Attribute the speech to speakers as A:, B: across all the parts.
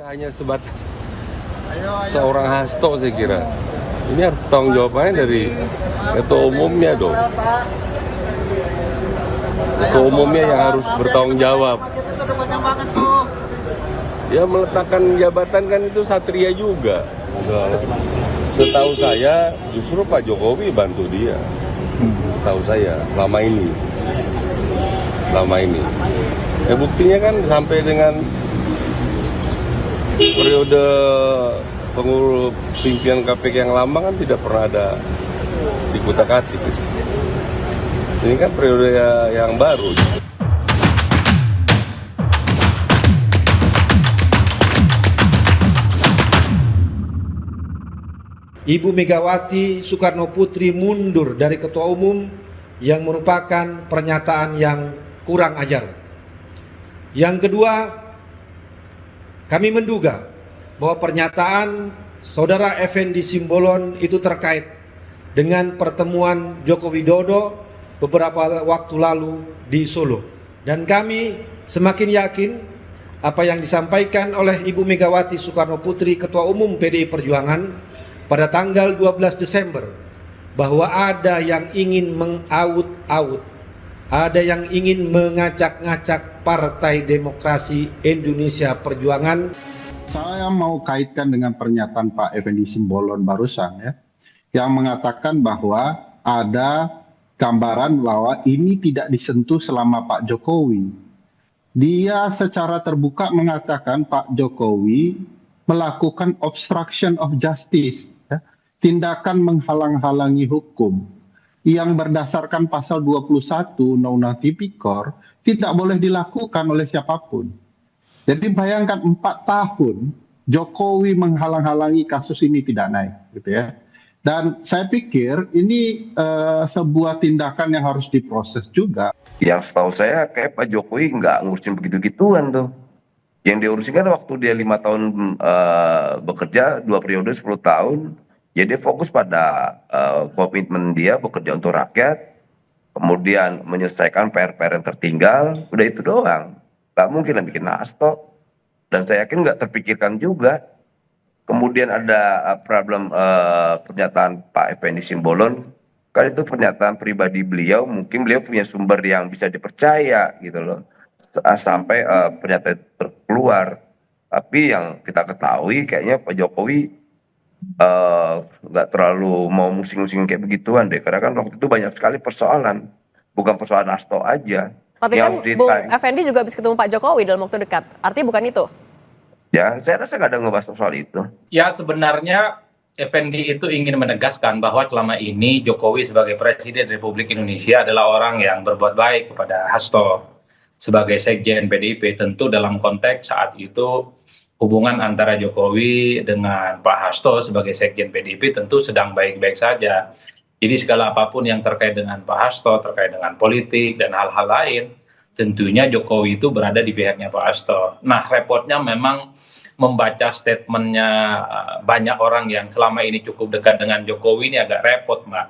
A: Tidak hanya sebatas seorang Hasto saya kira. Ini harus tanggung jawabannya dari ketua umumnya dong. Ketua umumnya yang harus bertanggung jawab. Ya meletakkan jabatan kan itu satria juga. Setahu saya justru Pak Jokowi bantu dia. Setahu saya selama ini. Ya buktinya kan sampai dengan periode pengurus pimpinan KPK yang lama kan tidak pernah ada dikutak-atik. Ini kan periode yang baru.
B: Ibu Megawati Soekarno Putri mundur dari ketua umum yang merupakan pernyataan yang kurang ajar. Yang kedua, kami menduga bahwa pernyataan Saudara Effendi Simbolon itu terkait dengan pertemuan Joko Widodo beberapa waktu lalu di Solo. Dan kami semakin yakin apa yang disampaikan oleh Ibu Megawati Soekarno Putri, Ketua Umum PDI Perjuangan pada tanggal 12 Desember, bahwa ada yang ingin mengaut-aut, ada yang ingin mengacak-ngacak Partai Demokrasi Indonesia Perjuangan.
C: Saya mau kaitkan dengan pernyataan Pak Effendi Simbolon barusan ya, yang mengatakan bahwa ada gambaran bahwa ini tidak disentuh selama Pak Jokowi. Dia secara terbuka mengatakan Pak Jokowi melakukan obstruction of justice, ya, tindakan menghalang-halangi hukum yang berdasarkan pasal 21 Undang-Undang Tipikor tidak boleh dilakukan oleh siapapun. Jadi bayangkan 4 tahun Jokowi menghalang-halangi kasus ini tidak naik, gitu ya. Dan saya pikir ini sebuah tindakan yang harus diproses juga.
D: Yang setahu saya kayak Pak Jokowi nggak ngurusin begitu-gituan tuh. Yang diurusin kan waktu dia 5 tahun bekerja, 2 periode 10 tahun, ya dia fokus pada komitmen dia bekerja untuk rakyat, kemudian menyelesaikan PR-PR yang tertinggal, udah itu doang. Nggak mungkin lah bikin Hasto. Dan saya yakin nggak terpikirkan juga. Kemudian ada problem pernyataan Pak Effendi Simbolon, kan itu pernyataan pribadi beliau, mungkin beliau punya sumber yang bisa dipercaya gitu loh, sampai pernyataan terkeluar. Tapi yang kita ketahui kayaknya Pak Jokowi nggak terlalu mau musing-musing kayak begituan deh, karena kan waktu itu banyak sekali persoalan, bukan persoalan Hasto aja.
E: Tapi kan Bung Effendi juga habis ketemu Pak Jokowi dalam waktu dekat, artinya bukan itu?
D: Ya, saya rasa nggak ada ngebahas soal itu.
F: Ya, sebenarnya Effendi itu ingin menegaskan bahwa selama ini Jokowi sebagai Presiden Republik Indonesia adalah orang yang berbuat baik kepada Hasto sebagai Sekjen PDIP. Tentu dalam konteks saat itu hubungan antara Jokowi dengan Pak Hasto sebagai Sekjen PDIP tentu sedang baik-baik saja. Jadi segala apapun yang terkait dengan Pak Hasto, terkait dengan politik dan hal-hal lain, tentunya Jokowi itu berada di pihaknya Pak Hasto. Nah, repotnya memang membaca statementnya banyak orang yang selama ini cukup dekat dengan Jokowi ini agak repot, Mbak.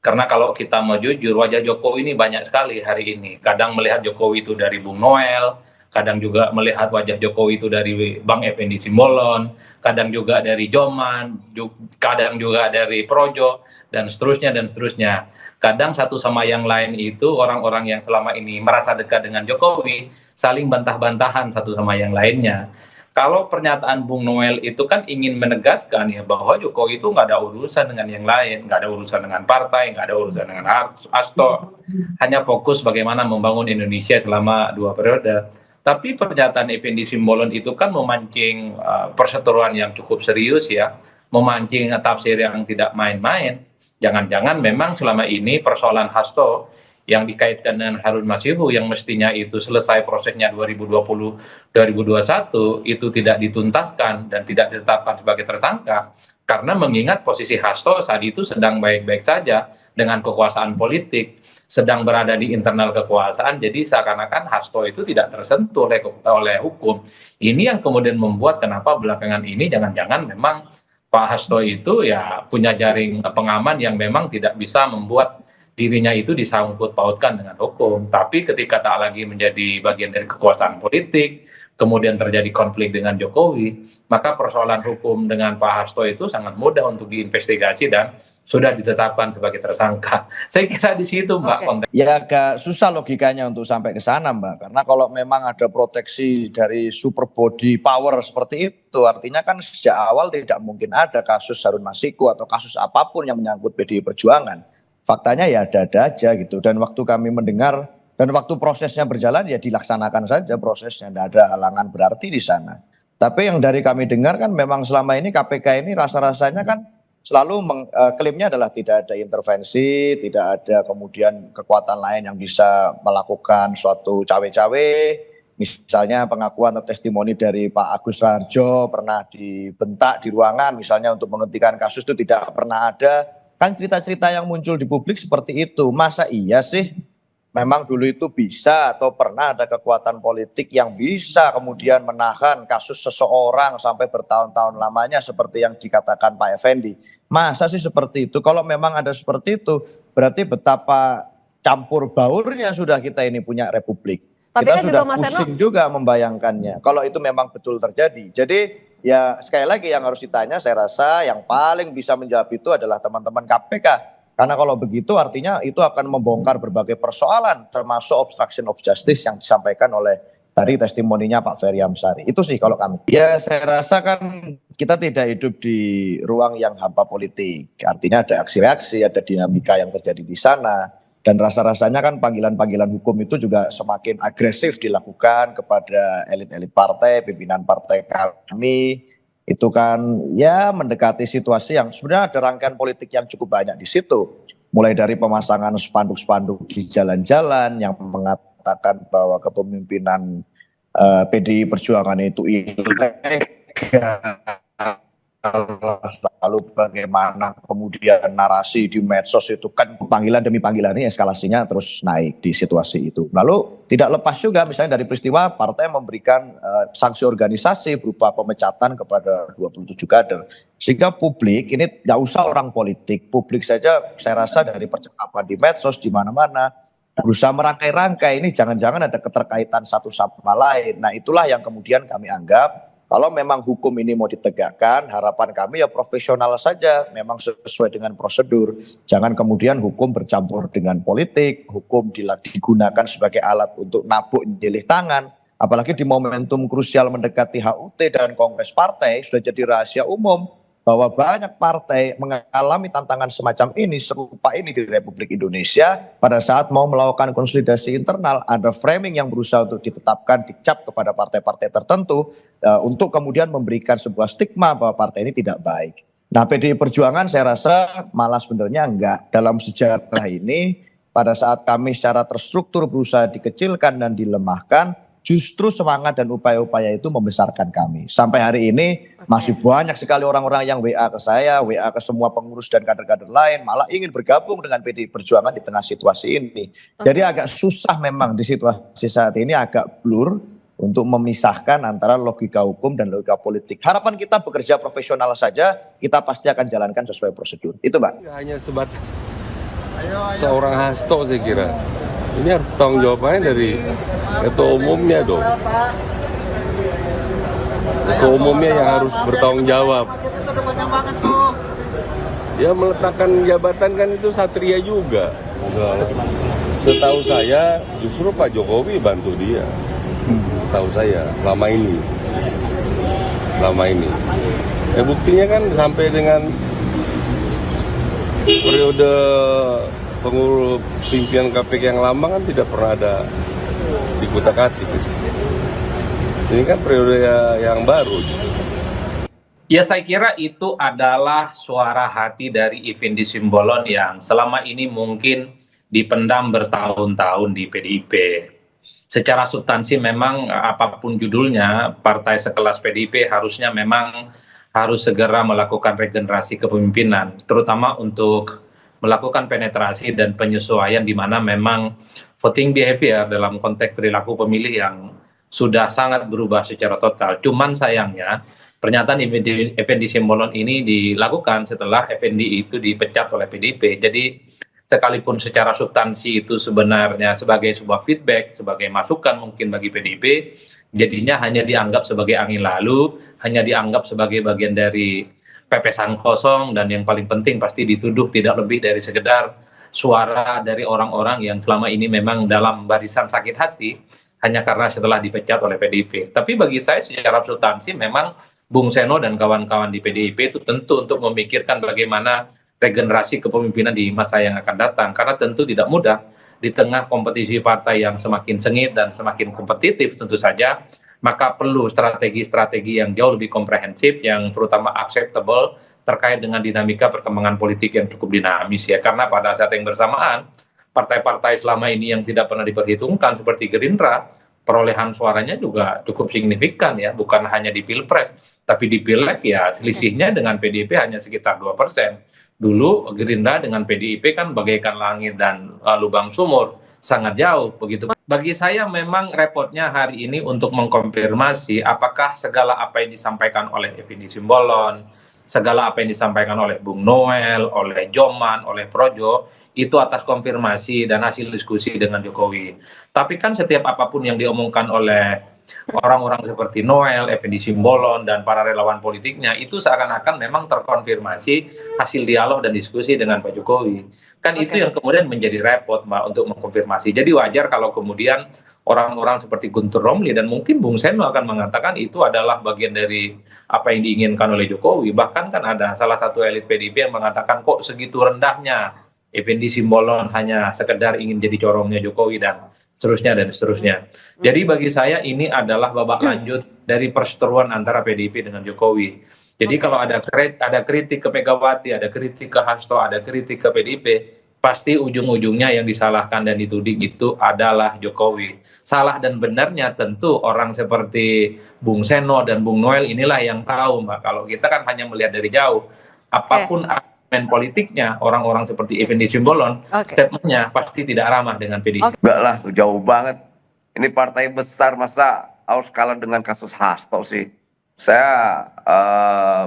F: Karena kalau kita mau jujur, wajah Jokowi ini banyak sekali hari ini. Kadang melihat Jokowi itu dari Bung Noel, kadang juga melihat wajah Jokowi itu dari Bang Effendi Simbolon, kadang juga dari Joman, kadang juga dari Projo, dan seterusnya dan seterusnya. Kadang satu sama yang lain itu orang-orang yang selama ini merasa dekat dengan Jokowi saling bantah-bantahan satu sama yang lainnya. Kalau pernyataan Bung Noel itu kan ingin menegaskan ya bahwa Jokowi itu nggak ada urusan dengan yang lain, nggak ada urusan dengan partai, nggak ada urusan dengan Hasto, hanya fokus bagaimana membangun Indonesia selama 2 periode. Tapi pernyataan Effendi Simbolon itu kan memancing perseteruan yang cukup serius ya, memancing tafsir yang tidak main-main. Jangan-jangan memang selama ini persoalan Hasto yang dikaitkan dengan Harun Masihu yang mestinya itu selesai prosesnya 2020-2021 itu tidak dituntaskan dan tidak ditetapkan sebagai tersangka karena mengingat posisi Hasto saat itu sedang baik-baik saja dengan kekuasaan politik, sedang berada di internal kekuasaan, jadi seakan-akan Hasto itu tidak tersentuh oleh hukum. Ini yang kemudian membuat kenapa belakangan ini jangan-jangan memang Pak Hasto itu ya punya jaring pengaman yang memang tidak bisa membuat dirinya itu disangkut pautkan dengan hukum. Tapi ketika tak lagi menjadi bagian dari kekuasaan politik, kemudian terjadi konflik dengan Jokowi, maka persoalan hukum dengan Pak Hasto itu sangat mudah untuk diinvestigasi dan sudah ditetapkan sebagai tersangka. Saya kira di situ, Mbak, konteks.
G: Ya agak susah logikanya untuk sampai ke sana, Mbak. Karena kalau memang ada proteksi dari super body power seperti itu, artinya kan sejak awal tidak mungkin ada kasus Harun Masiku atau kasus apapun yang menyangkut PDI Perjuangan. Faktanya ya ada-ada aja gitu. Dan waktu kami mendengar dan waktu prosesnya berjalan ya dilaksanakan saja prosesnya, tidak ada halangan berarti di sana. Tapi yang dari kami dengar kan memang selama ini KPK ini rasa-rasanya kan selalu klaimnya adalah tidak ada intervensi, tidak ada kemudian kekuatan lain yang bisa melakukan suatu cawe-cawe. Misalnya pengakuan atau testimoni dari Pak Agus Raharjo pernah dibentak di ruangan misalnya untuk menghentikan kasus itu tidak pernah ada. Kan cerita-cerita yang muncul di publik seperti itu. Masa iya sih? Memang dulu itu bisa atau pernah ada kekuatan politik yang bisa kemudian menahan kasus seseorang sampai bertahun-tahun lamanya seperti yang dikatakan Pak Effendi. Masa sih seperti itu? Kalau memang ada seperti itu, berarti betapa campur baurnya sudah kita ini punya republik.
E: Tapi
G: Kita
E: kan
G: sudah
E: juga Mas
G: pusing juga membayangkannya. Kalau itu memang betul terjadi. Jadi ya sekali lagi yang harus ditanya saya rasa yang paling bisa menjawab itu adalah teman-teman KPK. Karena kalau begitu artinya itu akan membongkar berbagai persoalan termasuk obstruction of justice yang disampaikan oleh tadi testimoninya Pak Ferry Amsari. Itu sih kalau kami. Ya saya rasa kan kita tidak hidup di ruang yang hampa politik. Artinya ada aksi-reaksi, ada dinamika yang terjadi di sana. Dan rasa-rasanya kan panggilan-panggilan hukum itu juga semakin agresif dilakukan kepada elit-elit partai, pimpinan partai kami. Itu kan ya mendekati situasi yang sebenarnya ada rangkaian politik yang cukup banyak di situ. Mulai dari pemasangan spanduk-spanduk di jalan-jalan yang mengatakan bahwa kepemimpinan PDI Perjuangan itu ilegal. Lalu bagaimana kemudian narasi di medsos itu kan panggilan demi panggilan ini eskalasinya terus naik di situasi itu. Lalu tidak lepas juga misalnya dari peristiwa partai memberikan sanksi organisasi berupa pemecatan kepada 27 kader. Sehingga publik ini tidak usah orang politik, publik saja saya rasa dari percakapan di medsos di mana-mana berusaha merangkai-rangkai ini jangan-jangan ada keterkaitan satu sama lain. Nah itulah yang kemudian kami anggap kalau memang hukum ini mau ditegakkan, harapan kami ya profesional saja, memang sesuai dengan prosedur. Jangan kemudian hukum bercampur dengan politik, hukum digunakan sebagai alat untuk nabuk nyilih tangan. Apalagi di momentum krusial mendekati HUT dan Kongres Partai, sudah jadi rahasia umum bahwa banyak partai mengalami tantangan semacam ini, serupa ini di Republik Indonesia pada saat mau melakukan konsolidasi internal, ada framing yang berusaha untuk ditetapkan, dicap kepada partai-partai tertentu untuk kemudian memberikan sebuah stigma bahwa partai ini tidak baik. Nah PDI Perjuangan saya rasa malah sebenarnya enggak. Dalam sejarah ini pada saat kami secara terstruktur berusaha dikecilkan dan dilemahkan, justru semangat dan upaya-upaya itu membesarkan kami. Sampai hari ini masih banyak sekali orang-orang yang WA ke saya, WA ke semua pengurus dan kader-kader lain, malah ingin bergabung dengan PDI Perjuangan di tengah situasi ini. Jadi agak susah memang di situasi saat ini, agak blur untuk memisahkan antara logika hukum dan logika politik. Harapan kita bekerja profesional saja, kita pasti akan jalankan sesuai prosedur. Itu Mbak.
A: Nggak hanya sebatas seorang Hasto saya kira. Ini harus tanggung jawabannya dari ketua umumnya dong. Ketua umumnya yang harus bertanggung jawab. Dia meletakkan jabatan kan itu satria juga. Setahu saya justru Pak Jokowi bantu dia. Setahu saya selama ini. Buktinya kan sampai dengan periode pengurus pimpinan KPK yang lama kan tidak pernah ada dikutak-atik. Ini kan periode yang baru.
F: Ya saya kira itu adalah suara hati dari Effendi Simbolon yang selama ini mungkin dipendam bertahun-tahun di PDIP. Secara substansi memang apapun judulnya, partai sekelas PDIP harusnya memang harus segera melakukan regenerasi kepemimpinan, terutama untuk melakukan penetrasi dan penyesuaian di mana memang voting behavior dalam konteks perilaku pemilih yang sudah sangat berubah secara total. Cuman sayangnya pernyataan Effendi Simbolon ini dilakukan setelah Effendi itu dipecat oleh PDIP. Jadi sekalipun secara substansi itu sebenarnya sebagai sebuah feedback, sebagai masukan mungkin bagi PDIP, jadinya hanya dianggap sebagai angin lalu, hanya dianggap sebagai bagian dari pepesan kosong, dan yang paling penting pasti dituduh tidak lebih dari sekedar suara dari orang-orang yang selama ini memang dalam barisan sakit hati hanya karena setelah dipecat oleh PDIP. Tapi bagi saya secara substansi memang Bung Seno dan kawan-kawan di PDIP itu tentu untuk memikirkan bagaimana regenerasi kepemimpinan di masa yang akan datang, karena tentu tidak mudah di tengah kompetisi partai yang semakin sengit dan semakin kompetitif tentu saja, maka perlu strategi-strategi yang jauh lebih komprehensif yang terutama acceptable terkait dengan dinamika perkembangan politik yang cukup dinamis ya, karena pada saat yang bersamaan partai-partai selama ini yang tidak pernah diperhitungkan seperti Gerindra, perolehan suaranya juga cukup signifikan ya, bukan hanya di Pilpres, tapi di Pileg ya selisihnya dengan PDIP hanya sekitar 2%. Dulu Gerindra dengan PDIP kan bagaikan langit dan lubang sumur, sangat jauh begitu. Bagi saya memang repotnya hari ini untuk mengkonfirmasi apakah segala apa yang disampaikan oleh Effendi Simbolon, segala apa yang disampaikan oleh Bung Noel, oleh Joman, oleh Projo, itu atas konfirmasi dan hasil diskusi dengan Jokowi. Tapi kan setiap apapun yang diomongkan oleh orang-orang seperti Noel, Effendi Simbolon, dan para relawan politiknya, itu seakan-akan memang terkonfirmasi hasil dialog dan diskusi dengan Pak Jokowi. Kan itu yang kemudian menjadi repot, Mbak, untuk mengkonfirmasi. Jadi wajar kalau kemudian orang-orang seperti Guntur Romli dan mungkin Bung Seno akan mengatakan itu adalah bagian dari apa yang diinginkan oleh Jokowi. Bahkan kan ada salah satu elit PDIP yang mengatakan kok segitu rendahnya Effendi Simbolon hanya sekedar ingin jadi corongnya Jokowi dan seterusnya dan seterusnya. Jadi bagi saya ini adalah babak lanjut dari perseteruan antara PDIP dengan Jokowi. Jadi kalau ada kritik ke Megawati, ada kritik ke Hasto, ada kritik ke PDIP, pasti ujung-ujungnya yang disalahkan dan dituding itu adalah Jokowi. Salah dan benarnya tentu orang seperti Bung Seno dan Bung Noel inilah yang tahu, Mbak. Kalau kita kan hanya melihat dari jauh, apapun argumen politiknya orang-orang seperti Effendi Simbolon, statementnya pasti tidak ramah dengan PDIP.
D: Enggak lah, jauh banget. Ini partai besar, masa harus kalah dengan kasus Hasto sih? Saya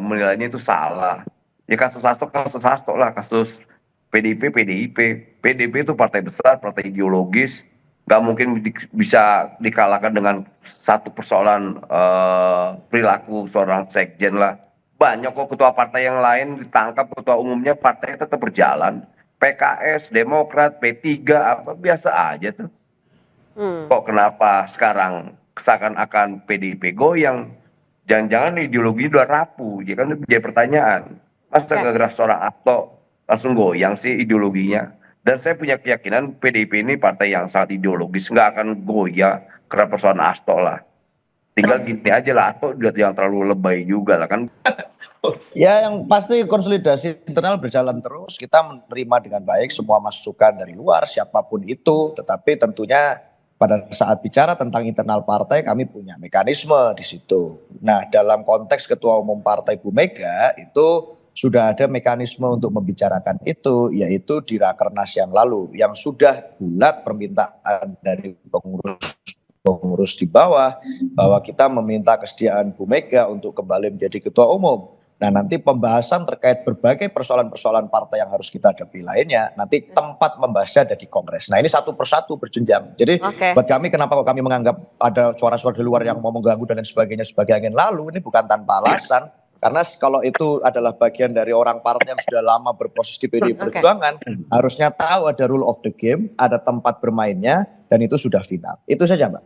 D: menilainya itu salah. Ya kasus Hasto lah, kasus PDIP. PDIP itu partai besar, partai ideologis. Nggak mungkin bisa dikalahkan dengan satu persoalan perilaku seorang sekjen lah. Banyak kok ketua partai yang lain ditangkap ketua umumnya, partai tetap berjalan. PKS, Demokrat, P3, apa biasa aja tuh. Kok kenapa sekarang seakan-akan PDIP goyang? Jangan-jangan ideologi udah rapuh, ya kan jadi pertanyaan. Masa gara-gara seorang aktor langsung goyang sih ideologinya? Dan saya punya keyakinan PDIP ini partai yang sangat ideologis, nggak akan goyah karena persoalan Hasto lah. Tinggal gini aja lah, Hasto udah yang terlalu lebay juga lah kan.
G: Ya yang pasti konsolidasi internal berjalan terus, kita menerima dengan baik semua masukan dari luar siapapun itu, tetapi tentunya pada saat bicara tentang internal partai kami punya mekanisme di situ. Nah dalam konteks Ketua Umum Partai Bu Mega itu sudah ada mekanisme untuk membicarakan itu, yaitu di Rakernas yang lalu yang sudah bulat permintaan dari pengurus di bawah bahwa kita meminta kesediaan Bu Mega untuk kembali menjadi Ketua Umum. Nah nanti pembahasan terkait berbagai persoalan-persoalan partai yang harus kita hadapi lainnya, nanti tempat membahasnya ada di Kongres. Nah ini satu persatu berjenjang. Jadi buat kami kenapa kok kami menganggap ada suara-suara di luar yang mau mengganggu dan lain sebagainya sebagai angin lalu, ini bukan tanpa alasan. Karena kalau itu adalah bagian dari orang partai yang sudah lama berproses di PDI Perjuangan, harusnya tahu ada rule of the game, ada tempat bermainnya, dan itu sudah final. Itu saja Mbak.